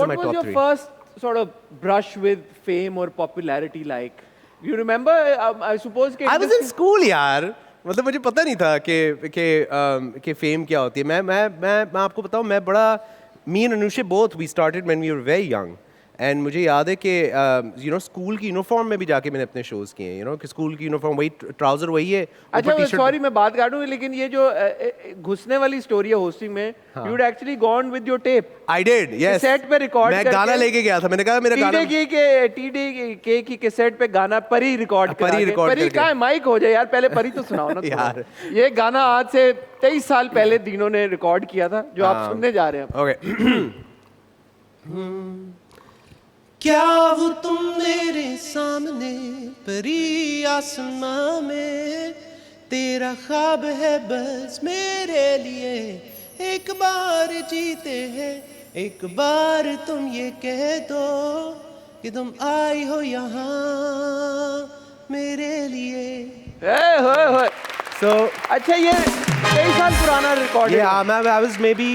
are my top 3. What was your first sort of brush with fame or popularity like? You remember? I suppose I was in school यार, मतलब मुझे पता नहीं था कि fame क्या होती है. मैं आपको बताऊं, मैं बड़ा, me and Anusha both, we started when we were very young. And मुझे याद है कि यू नो स्कूल की यूनिफॉर्म में भी जाके मैंने अपने शोज़ किए हैं. यू नो कि स्कूल की यूनिफॉर्म वही ट्राउज़र वही है. अच्छा सॉरी मैं बात काटूं, लेकिन ये जो घुसने वाली स्टोरी है होस्टिंग में, you would actually gone with your tape. I did, yes. Cassette पे रिकॉर्ड मैं गाना लेके गया था. मैंने कहा मेरा गाना टीडी की कैसेट पे गाना परी रिकॉर्ड करके. परी कहाँ है? माइक हो जाए यार, पहले परी तो सुनाओ ना यार. ये गाना आज से 23 साल पहले दिनों ने रिकॉर्ड किया था, जो आप सुनने जा रहे हैं. ओके. क्या वो तुम मेरे सामने परी आसमां में, तेरा ख्वाब है बस मेरे लिए, एक बार जीते हैं, एक बार तुम ये कह दो कि तुम आई हो यहाँ मेरे लिए. So अच्छा, ये 23 साल पुराना रिकॉर्ड है. I was maybe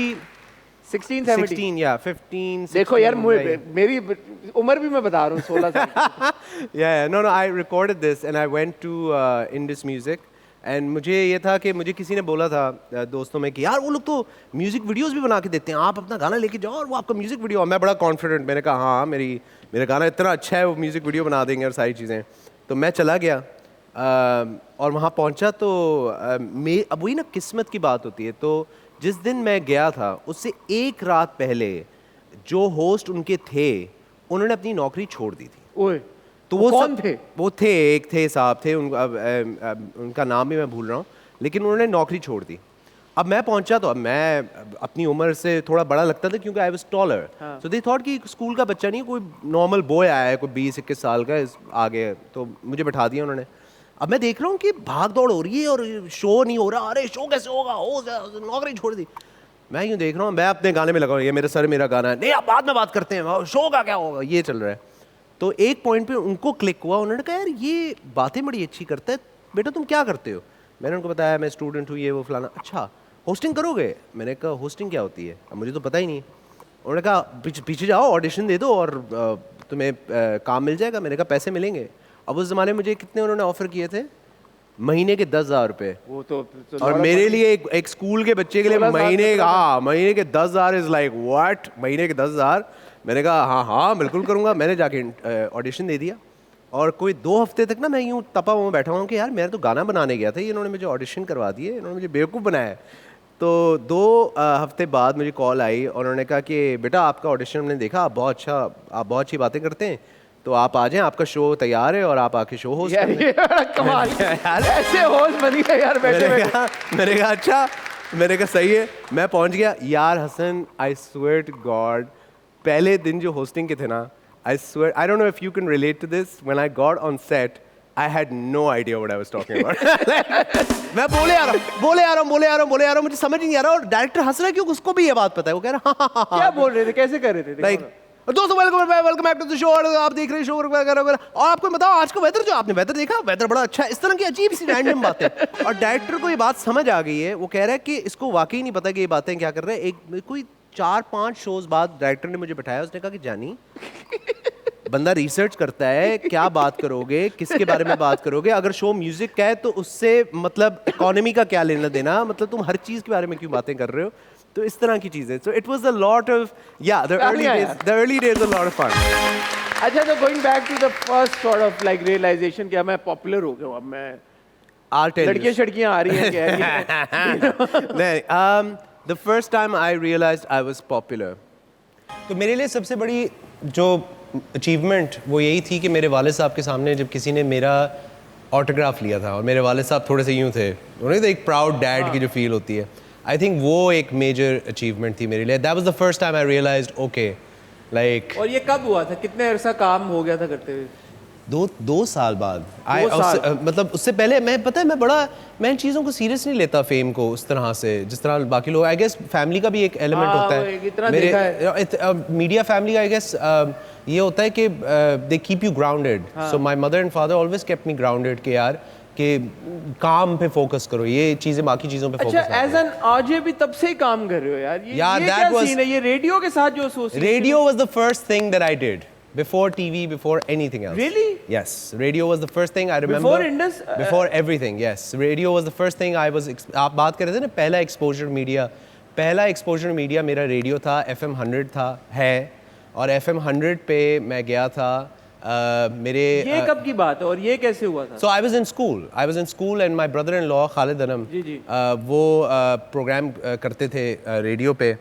16, 17. Yeah, 15, 16. देखो यार, मेरी उम्र भी मैं बता रहा हूँ 16 साल. Yeah, no, I recorded this and I went to Indus Music. And मुझे ये था कि मुझे किसी ने बोला था दोस्तों में कि यार वो लोग तो म्यूज़िक वीडियोस भी बना के देते हैं, आप अपना गाना लेके जाओ और वो आपका म्यूज़िक वीडियो. मैं बड़ा कॉन्फिडेंट, मैंने कहा हाँ मेरा गाना इतना अच्छा है, वो म्यूज़िक वीडियो बना देंगे और सारी चीज़ें. तो मैं चला गया और वहाँ पहुँचा तो अब वही ना किस्मत की बात होती है. तो जिस दिन मैं गया था उससे एक रात पहले जो होस्ट उनके थे उन्होंने अपनी नौकरी छोड़ दी थी. ओए, तो वो कौन थे? वो थे, एक थे साहब थे, उनका नाम भी मैं भूल रहा हूँ, लेकिन उन्होंने नौकरी छोड़ दी. अब मैं पहुंचा तो अब मैं अपनी उम्र से थोड़ा बड़ा लगता था क्योंकि I was taller. So they thought कि स्कूल का बच्चा नहीं, कोई नॉर्मल बॉय आया है, कोई 20-21 साल का आ गया. तो मुझे बैठा दिया उन्होंने. अब मैं देख रहा हूँ कि भाग दौड़ हो रही है और शो नहीं हो रहा. अरे शो कैसे होगा, हो नौकरी छोड़ दी. मैं यूँ देख रहा हूँ, मैं अपने गाने में लगा हूँ, ये मेरे सर मेरा गाना है, नहीं आप बाद में बात करते हैं, शो का क्या होगा, ये चल रहा है. तो एक पॉइंट पे उनको क्लिक हुआ, उन्होंने कहा यार ये बातें बड़ी अच्छी करता है, बेटा तुम क्या करते हो. मैंने उनको बताया मैं स्टूडेंट हूँ, ये वो फलाना. अच्छा होस्टिंग करोगे? मैंने कहा होस्टिंग क्या होती है, अब मुझे तो पता ही नहीं. उन्होंने कहा पीछे जाओ, ऑडिशन दे दो और तुम्हें काम मिल जाएगा. मैंने कहा पैसे मिलेंगे? अब उस ज़माने में मुझे कितने उन्होंने ऑफ़र किए थे, महीने के 10,000 रुपये. वो तो और मेरे लिए एक स्कूल के बच्चे के लिए महीने के 10,000 इज़ लाइक व्हाट, महीने के 10,000. मैंने कहा हाँ बिल्कुल करूँगा. मैंने जाके ऑडिशन दे दिया और कोई 2 हफ्ते तक ना मैं यूँ तपा हुआ बैठा हूँ कि यार मैं तो गाना बनाने गया था, इन्होंने मुझे ऑडिशन करवा दिए, इन्होंने मुझे बेवकूफ़ बनाया. तो 2 हफ्ते बाद मुझे कॉल आई और उन्होंने कहा कि बेटा आपका ऑडिशन हमने देखा, आप बहुत अच्छी बातें करते हैं, तो आप आ जाएं, आपका शो तैयार है और आप आके शो होस्ट करें. कमाल यार, ऐसे होस्ट बन गए यार बैठे. मैंने कहा अच्छा, मैंने कहा सही है. मैं पहुंच गया यार. Hasan, I swear to God, पहले दिन जो होस्टिंग के थे ना, I swear, I don't know if you can relate to this, when I got on set I had no idea what I was talking about. मैं बोले आ रहा हूँ, मुझे समझ नहीं आ रहा. और डायरेक्टर हंस रहा है क्योंकि उसको भी ये बात पता है. वो कह रहा हाँ. क्या बोल रहे थे, कैसे कर रहे थे? लाइक दोस्तों welcome back to the show, आप देख रहे हैं शो वगैरह. और आपको बताओ आज का वेदर, जो आपने वेदर देखा, वेदर बड़ा अच्छा है. इस तरह की अजीब सी रैंडम बातें. और डायरेक्टर को ये बात समझ आ गई है. वो कह रहा है कि इसको वाकई नहीं पता कि ये बातें क्या कर रहे हैं. एक कोई 4-5 शोज बाद डायरेक्टर ने मुझे बैठाया. उसने कहा कि जानी, बंदा रिसर्च करता है, क्या बात करोगे, किसके बारे में बात करोगे, अगर शो म्यूजिक का है तो उससे मतलब इकोनॉमी का क्या लेना देना, मतलब तुम हर चीज़ के बारे में क्यों बातें कर रहे हो. तो इस तरह की चीज़ें. So it was a lot of the early days a lot of fun. अच्छा, तो going back to the first sort of like realisation कि मैं पॉपुलर हो गया हूं, अब मैं लड़कियां आ रही हैं क्या? नहीं, the first time I realised I was popular, तो मेरे लिए सबसे बड़ी जो अचीवमेंट वो यही थी कि मेरे वालिद साहब के सामने जब किसी ने मेरा ऑटोग्राफ लिया था, और मेरे वालिद साहब थोड़े से यूँ थे, उन्होंने तो एक प्राउड डैड की जो फील होती है, आई थिंक वो एक मेजर अचीवमेंट थी मेरे लिए. That was the first time I realised okay like. और ये कब हुआ था, कितने अरसा काम हो गया था करते हुए? 2 साल बाद. मतलब उससे पहले मैं इन चीज़ों को सीरियस नहीं लेता, फेम को उस तरह से जिस तरह बाकी लोग. आई गेस फैमिली का भी एक एलिमेंट होता है. मेरे मीडिया फैमिली का आई गेस ये होता है कि they keep you grounded. So my mother and father always kept me grounded कि यार कि काम पे फोकस करो, ये चीजें बाकी चीजों पे फोकस अच्छा, एज एन आरजे भी तब से ही काम कर रहे हो यार? यार, ये that क्या was- सीन है? ये रेडियो के साथ जो association? Radio was the first thing that I did before TV, before anything else. Really? Yes, radio was the first thing I remember. Before Indus? Before everything, yes. Radio was the first thing I was. आप बात कर रहे थे ना पहला exposure media मेरा radio था, FM 100 था, है, और FM 100 पे मैं गया था. मेरे ये कब की बात है और ये कैसे हुआ था? So I was in school and my brother-in-law Khalid Anam, जी जी, वो प्रोग्राम करते थे रेडियो पे.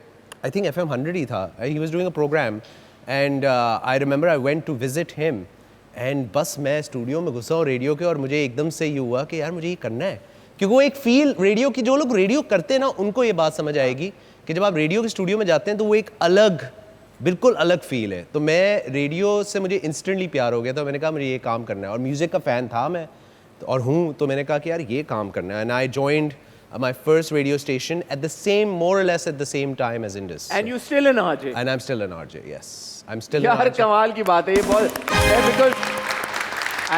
I think FM 100 ही था. He was doing a program and I remember I went to visit him and बस मैं स्टूडियो में घुसा और रेडियो के, और मुझे एकदम से ये हुआ कि यार मुझे ये करना है, क्योंकि वो एक फील रेडियो की, जो लोग रेडियो करते हैं ना उनको ये बात समझ आएगी कि जब आप रेडियो के स्टूडियो में जाते हैं तो वो एक अलग, बिल्कुल अलग फील है. तो मैं रेडियो से मुझे इंस्टेंटली प्यार हो गया, तो मैंने कहा मुझे ये काम करना है, और म्यूज़िक का फ़ैन था मैं और हूँ, तो मैंने कहा कि यार ये काम करना है. And I joined my first radio station at the same, more or less at the same time as Indus. And you still an RJ? And I'm still an RJ, yes. I'm still an यार RJ. कमाल की बात है ये, बहुत, because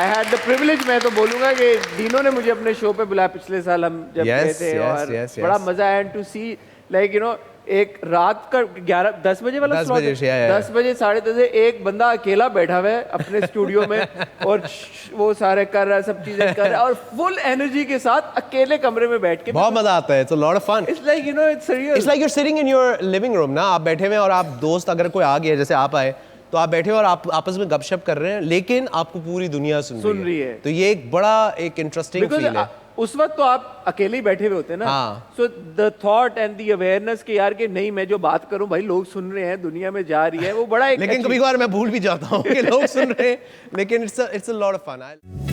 I had the privilege, मैं तो बोलूँगा कि डीनो ने मुझे अपने शो पे बुलाया पिछले साल, हम जब गए Yes, थे, yes, और yes, बड़ा yes. मजा आया. And to see like you know, एक रात का 10 बजे वाला 10 slot बजे, है, 10 बजे 10:30 एक बंदा अकेला बैठा हुआ है अपने स्टूडियो में और वो सारे कर रहा है, सब चीजें कर रहा है, और फुल एनर्जी के साथ अकेले कमरे में बैठ के. बहुत मजा आता है. It's a lot of fun. It's like, you know, it's surreal. It's like you're sitting in your living room ना, आप बैठे हुए, और आप दोस्त अगर कोई आ गया, जैसे आप आए, तो आप बैठे हो और आप आपस में गपशप कर रहे हैं, लेकिन आपको पूरी दुनिया सुन रही है. तो ये एक बड़ा एक इंटरेस्टिंग फील है. उस वक्त तो आप अकेले ही बैठे हुए होते हैं ना. So the thought and the awareness कि यार कि नहीं, मैं जो बात करूं भाई लोग सुन रहे हैं, दुनिया में जा रही है, वो बड़ा एक लेकिन कभी कभार मैं भूल भी जाता हूँ कि लोग सुन रहे हैं, लेकिन it's a lot of fun.